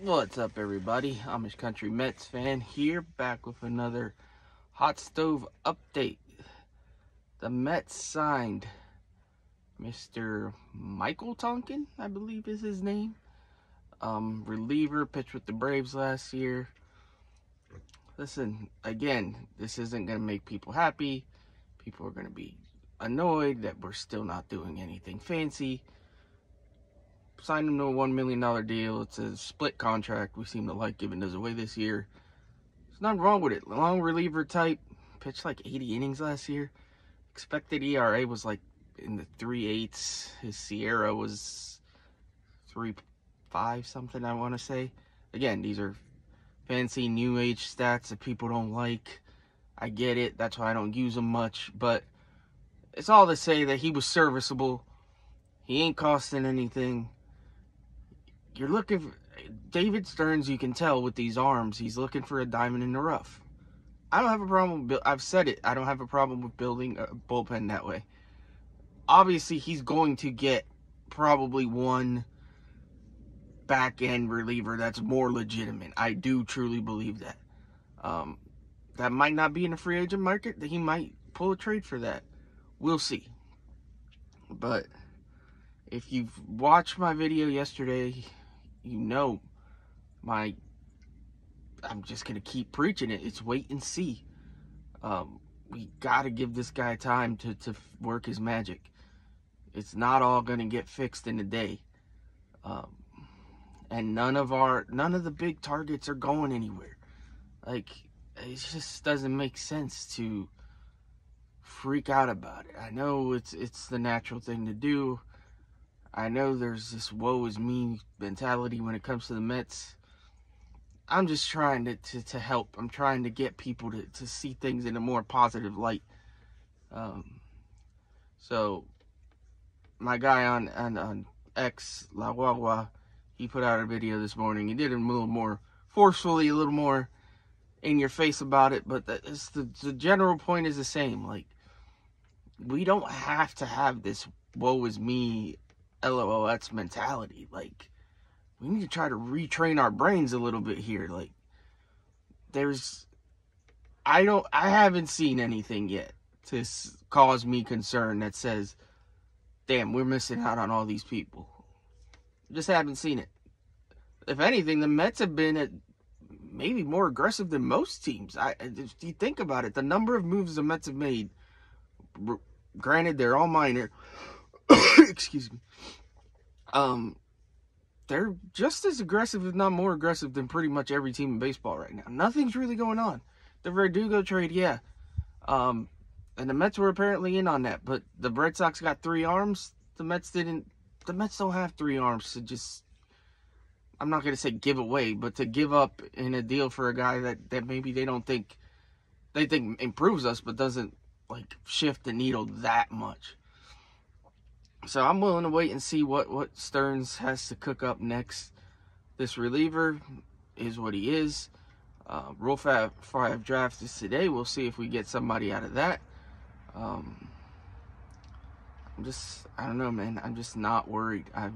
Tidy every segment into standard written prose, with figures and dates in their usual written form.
What's up, everybody? Amish Country Mets fan here, back with another hot stove update. The Mets signed Mr. Michael Tonkin, I believe is his name. Reliever, pitched with the Braves last year. Listen, again, this isn't going to make people happy. People are going to be annoyed that we're still not doing anything fancy. Signed him to a $1 million deal. It's a split contract. We seem to like giving those away this year. There's nothing wrong with it. Long reliever type. Pitched like 80 innings last year. Expected ERA was like in the 3.8s. His Sierra was 3.5 something, I want to say. Again, these are fancy new age stats that people don't like. I get it. That's why I don't use them much. But it's all to say that he was serviceable. He ain't costing anything. You're looking for David Stearns, you can tell with these arms, he's looking for a diamond in the rough. I don't have a problem with, I've said it, I don't have a problem with building a bullpen that way. Obviously, he's going to get probably one back-end reliever that's more legitimate. I do truly believe that. That might not be in the free agent market. That he might pull a trade for that. We'll see. But if you've watched my video yesterday, you know I'm just going to keep preaching it. It's wait and see. We got to give this guy time to work his magic. It's not all going to get fixed in a day. And none of the big targets are going anywhere. Like, it just doesn't make sense to freak out about it. I know it's the natural thing to do. I know there's this woe is me mentality when it comes to the Mets. I'm just trying to help. I'm trying to get people to see things in a more positive light. So my guy on X, La Guagua, he put out a video this morning. He did it a little more forcefully, a little more in your face about it, but the general point is the same. Like, we don't have to have this woe is me LOLX mentality. Like, we need to try to retrain our brains a little bit here. Like, I haven't seen anything yet to cause me concern that says, damn, we're missing out on all these people. Just haven't seen it. If anything, the Mets have been maybe more aggressive than most teams. If you think about it, the number of moves the Mets have made, granted they're all minor, excuse me, they're just as aggressive, if not more aggressive, than pretty much every team in baseball right now. Nothing's really going on. The Verdugo trade, yeah. And the Mets were apparently in on that, but the Red Sox got 3 arms. The Mets didn't. The Mets don't have 3 arms to just, I'm not going to say give away, but to give up in a deal for a guy that maybe they think improves us, but doesn't, like, shift the needle that much. So I'm willing to wait and see what Stearns has to cook up next. This reliever is what he is. Rule 5 draft is today. We'll see if we get somebody out of that. I don't know, man. I'm just not worried. I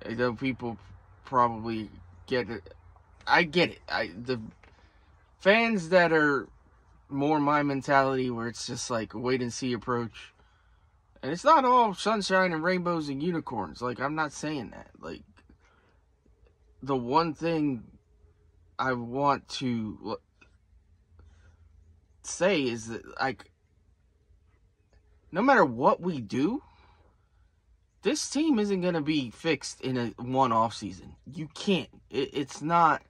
know people probably get it. I get it. The fans that are more my mentality, where it's just like a wait and see approach. And it's not all sunshine and rainbows and unicorns. Like, I'm not saying that. Like, the one thing I want to say is that, like, no matter what we do, this team isn't going to be fixed in one off season. You can't. It's not.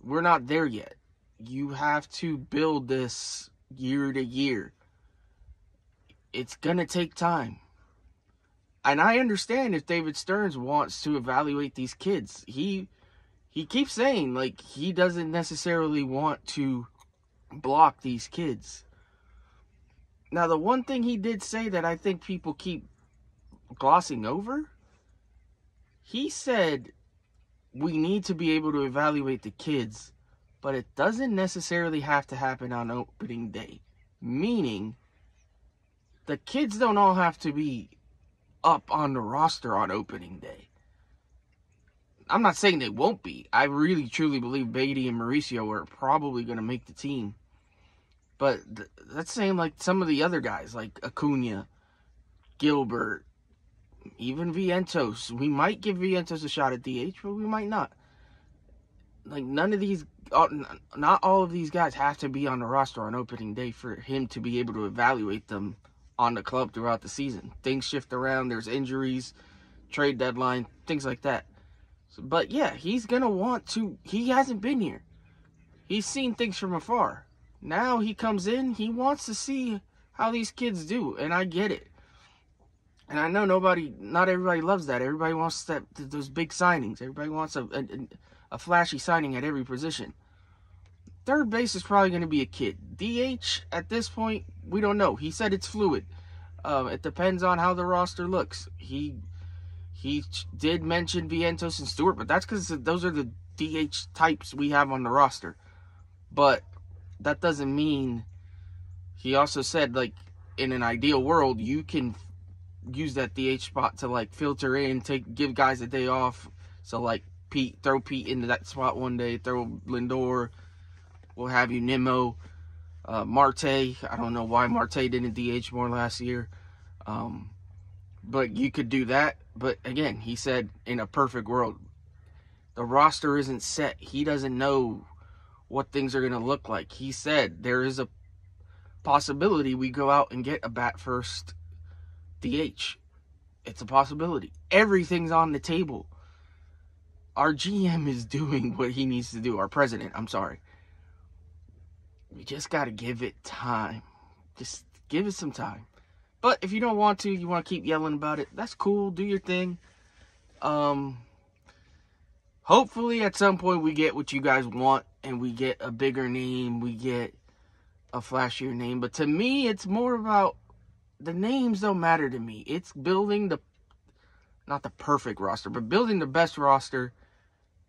We're not there yet. You have to build this year to year. It's going to take time. And I understand if David Stearns wants to evaluate these kids. He keeps saying, like, he doesn't necessarily want to block these kids. Now, the one thing he did say that I think people keep glossing over, he said we need to be able to evaluate the kids, but it doesn't necessarily have to happen on opening day. Meaning, the kids don't all have to be up on the roster on opening day. I'm not saying they won't be. I really, truly believe Beatty and Mauricio are probably going to make the team. But that's saying like some of the other guys, like Acuna, Gilbert, even Vientos. We might give Vientos a shot at DH, but we might not. Like, none of these, not all of these guys have to be on the roster on opening day for him to be able to evaluate them on the club throughout the season. Things shift around. There's injuries, trade deadline, things like that. So, but yeah, he's going to want to. He hasn't been here. He's seen things from afar. Now he comes in. He wants to see how these kids do. And I get it. And I know not everybody loves that. Everybody wants those big signings. Everybody wants a flashy signing at every position. Third base is probably going to be a kid. DH, at this point, we don't know. He said it's fluid. It depends on how the roster looks. He did mention Vientos and Stewart, but that's because those are the DH types we have on the roster. But that doesn't mean... He also said, like, in an ideal world, you can use that DH spot to, like, filter in, give guys a day off. So, like, throw Pete into that spot one day, throw Lindor, we'll have you, Nimmo, Marte. I don't know why Marte didn't DH more last year. But you could do that. But again, he said in a perfect world, the roster isn't set. He doesn't know what things are going to look like. He said there is a possibility we go out and get a bat first DH. It's a possibility. Everything's on the table. Our GM is doing what he needs to do. Our president, I'm sorry. We just got to give it time. Just give it some time. But if you don't want to, you want to keep yelling about it, that's cool. Do your thing. Hopefully at some point we get what you guys want and we get a bigger name. We get a flashier name. But to me, it's more about the names don't matter to me. It's building not the perfect roster, but building the best roster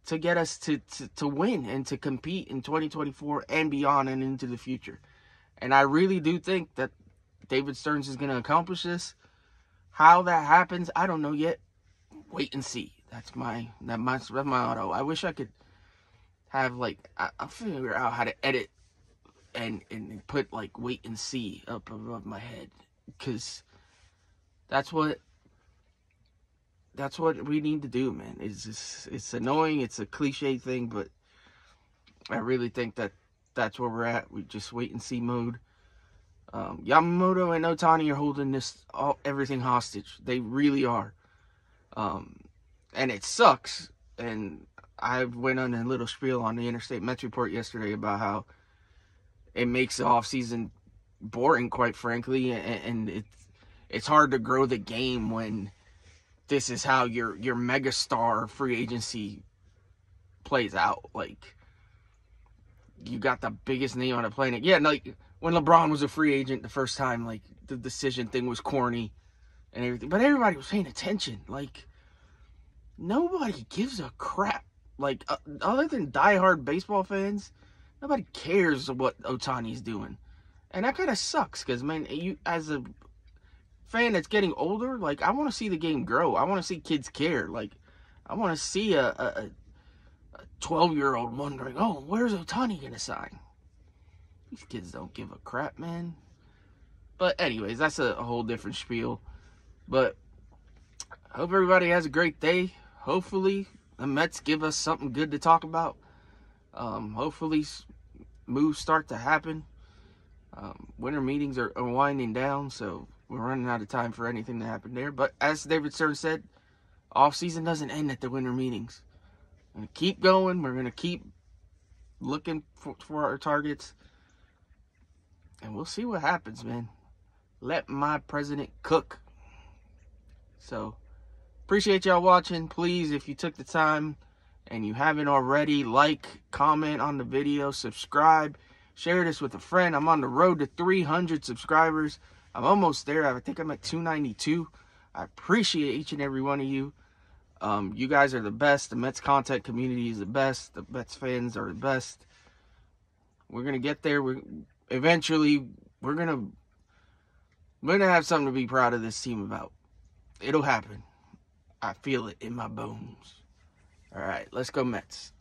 to get us to win and to compete in 2024 and beyond and into the future. And I really do think that David Stearns is going to accomplish this. How that happens, I don't know yet. Wait and see. That's my motto. I wish I could have, like, I'll figure out how to edit and put, like, wait and see up above my head. Because that's what we need to do, man. It's annoying. It's a cliche thing, but I really think that's where we're at. We just wait and see mode. Yamamoto and Ohtani are holding everything hostage. They really are. And it sucks. And I went on a little spiel on the Interstate Mets report yesterday about how it makes the offseason boring, quite frankly, and it's hard to grow the game when this is how your megastar free agency plays out. Like, you got the biggest name on the planet. Yeah, like, when LeBron was a free agent the first time, like, the decision thing was corny and everything. But everybody was paying attention. Like, nobody gives a crap. Like, other than diehard baseball fans, nobody cares what Ohtani's doing. And that kind of sucks because, man, you as a fan that's getting older, like, I want to see the game grow. I want to see kids care. Like, I want to see a 12-year-old wondering, oh, where's Ohtani going to sign? These kids don't give a crap, man. But anyways, that's a whole different spiel. But I hope everybody has a great day. Hopefully the Mets give us something good to talk about. Hopefully moves start to happen. Winter meetings are winding down, so we're running out of time for anything to happen there. But as David Stearns said, off-season doesn't end at the winter meetings. We're going to keep going. We're going to keep looking for our targets. And we'll see what happens, man. Let my president cook. So, appreciate y'all watching. Please, if you took the time and you haven't already, like, comment on the video, subscribe, share this with a friend. I'm on the road to 300 subscribers. I'm almost there. I think I'm at 292. I appreciate each and every one of you. You guys are the best. The Mets content community is the best. The Mets fans are the best. We're going to get there. Eventually, we're going to have something to be proud of this team about. It'll happen. I feel it in my bones. All right, let's go Mets.